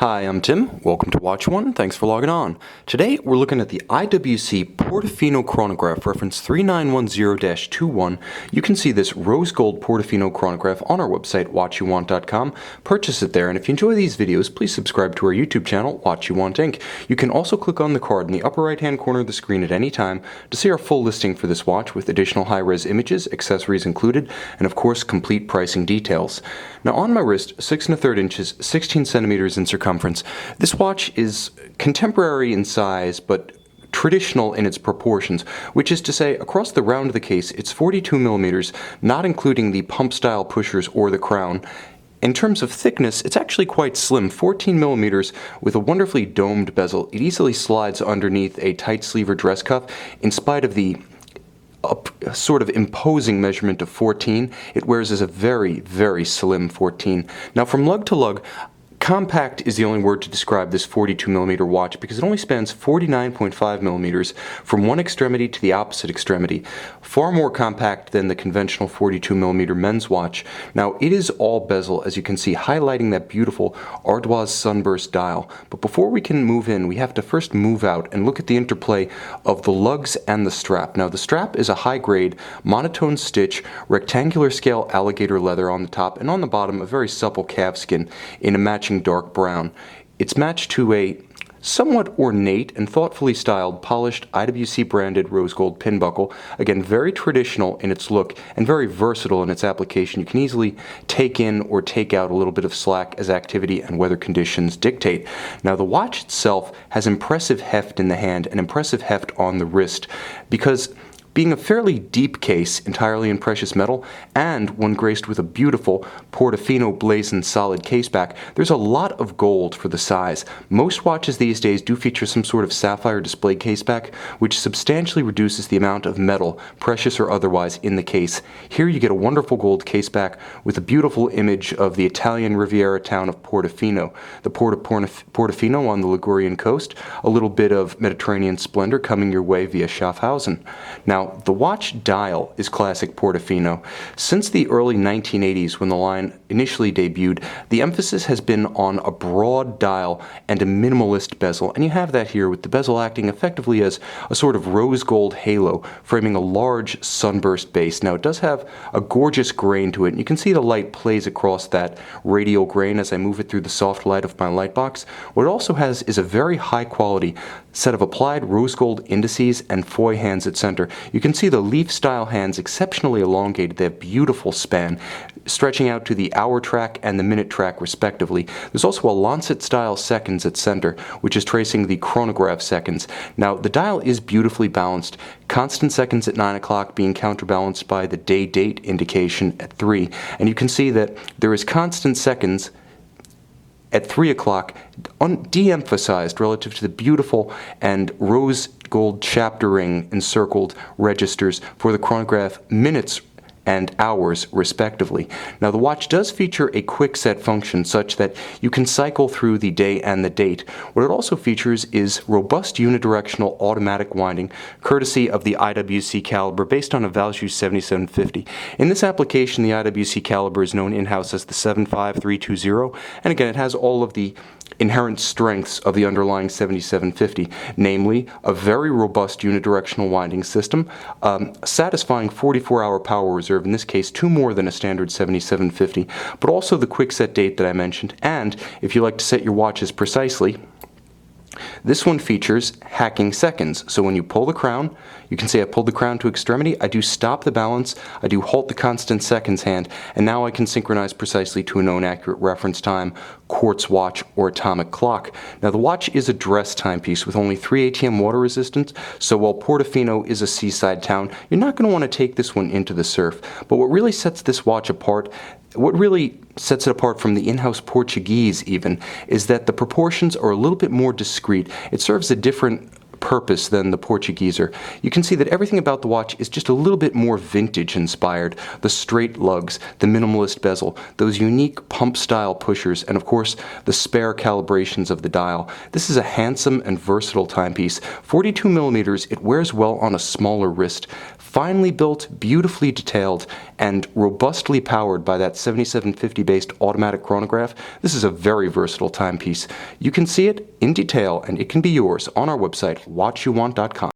Hi, I'm Tim. Welcome to Watch One. Thanks for logging on. Today, we're looking at the IWC Portofino Chronograph, reference 391021. You can see this rose gold Portofino chronograph on our website, watchyouwant.com. Purchase it there, and if you enjoy these videos, please subscribe to our YouTube channel, Watch You Want Inc. You can also click on the card in the upper right-hand corner of the screen at any time to see our full listing for this watch with additional high-res images, accessories included, and of course, complete pricing details. Now, on my wrist, 6 1/3 inches, 16 centimeters in circumference. This watch is contemporary in size, but traditional in its proportions, which is to say, across the round of the case, it's 42 millimeters, not including the pump-style pushers or the crown. In terms of thickness, it's actually quite slim, 14 millimeters, with a wonderfully domed bezel. It easily slides underneath a tight sleever dress cuff, in spite of the sort of imposing measurement of 14. It wears as a very, very slim 14. Now, from lug to lug, compact is the only word to describe this 42 millimeter watch because it only spans 49.5 millimeters from one extremity to the opposite extremity. Far more compact than the conventional 42 millimeter men's watch. Now, it is all bezel, as you can see, highlighting that beautiful ardoise sunburst dial. But before we can move in, we have to first move out and look at the interplay of the lugs and the strap. Now, the strap is a high-grade, monotone stitch, rectangular scale alligator leather on the top, and on the bottom, a very supple calfskin in a matching dark brown. It's matched to a somewhat ornate and thoughtfully styled polished IWC branded rose gold pin buckle. Again, very traditional in its look and very versatile in its application. You can easily take in or take out a little bit of slack as activity and weather conditions dictate. Now, the watch itself has impressive heft in the hand and impressive heft on the wrist because being a fairly deep case entirely in precious metal, and one graced with a beautiful Portofino blazoned solid caseback, there's a lot of gold for the size. Most watches these days do feature some sort of sapphire display caseback, which substantially reduces the amount of metal, precious or otherwise, in the case. Here you get a wonderful gold caseback with a beautiful image of the Italian Riviera town of Portofino, the port of Portofino on the Ligurian coast, a little bit of Mediterranean splendor coming your way via Schaffhausen. Now, the watch dial is classic Portofino. Since the early 1980s, when the line initially debuted, the emphasis has been on a broad dial and a minimalist bezel, and you have that here with the bezel acting effectively as a sort of rose gold halo, framing a large sunburst base. Now, it does have a gorgeous grain to it, and you can see the light plays across that radial grain as I move it through the soft light of my light box. What it also has is a very high quality set of applied rose gold indices and foy hands at center. You can see the leaf-style hands exceptionally elongated. They have beautiful span, stretching out to the hour track and the minute track respectively. There's also a lancet-style seconds at center, which is tracing the chronograph seconds. Now, the dial is beautifully balanced, constant seconds at 9 o'clock being counterbalanced by the day-date indication at 3. And you can see that there is constant seconds at 3 o'clock, de-emphasized relative to the beautiful and rose gold chapter ring encircled registers for the chronograph minutes and hours respectively. Now, the watch does feature a quick set function such that you can cycle through the day and the date. What it also features is robust unidirectional automatic winding courtesy of the IWC caliber based on a Valjoux 7750. In this application, the IWC caliber is known in-house as the 75320, and again, it has all of the inherent strengths of the underlying 7750, namely a very robust unidirectional winding system, satisfying 44-hour power reserve, in this case 2 more than a standard 7750, but also the quick set date that I mentioned, and if you like to set your watches precisely, this one features hacking seconds. So when you pull the crown, you can see I pulled the crown to extremity, I do stop the balance, I do halt the constant seconds hand, and now I can synchronize precisely to a known accurate reference time, quartz watch, or atomic clock. Now, the watch is a dress timepiece with only 3 ATM water resistance, so while Portofino is a seaside town, you're not going to want to take this one into the surf. But what really sets this watch apart, what really sets it apart from the in-house Portuguese even, is that the proportions are a little bit more discreet. It serves a different purpose than the Portugueser. You can see that everything about the watch is just a little bit more vintage inspired. The straight lugs, the minimalist bezel, those unique pump style pushers, and of course the spare calibrations of the dial. This is a handsome and versatile timepiece. 42 millimeters, it wears well on a smaller wrist. finely built, beautifully detailed, and robustly powered by that 7750-based automatic chronograph, this is a very versatile timepiece. You can see it in detail, and it can be yours on our website, watchyouwant.com.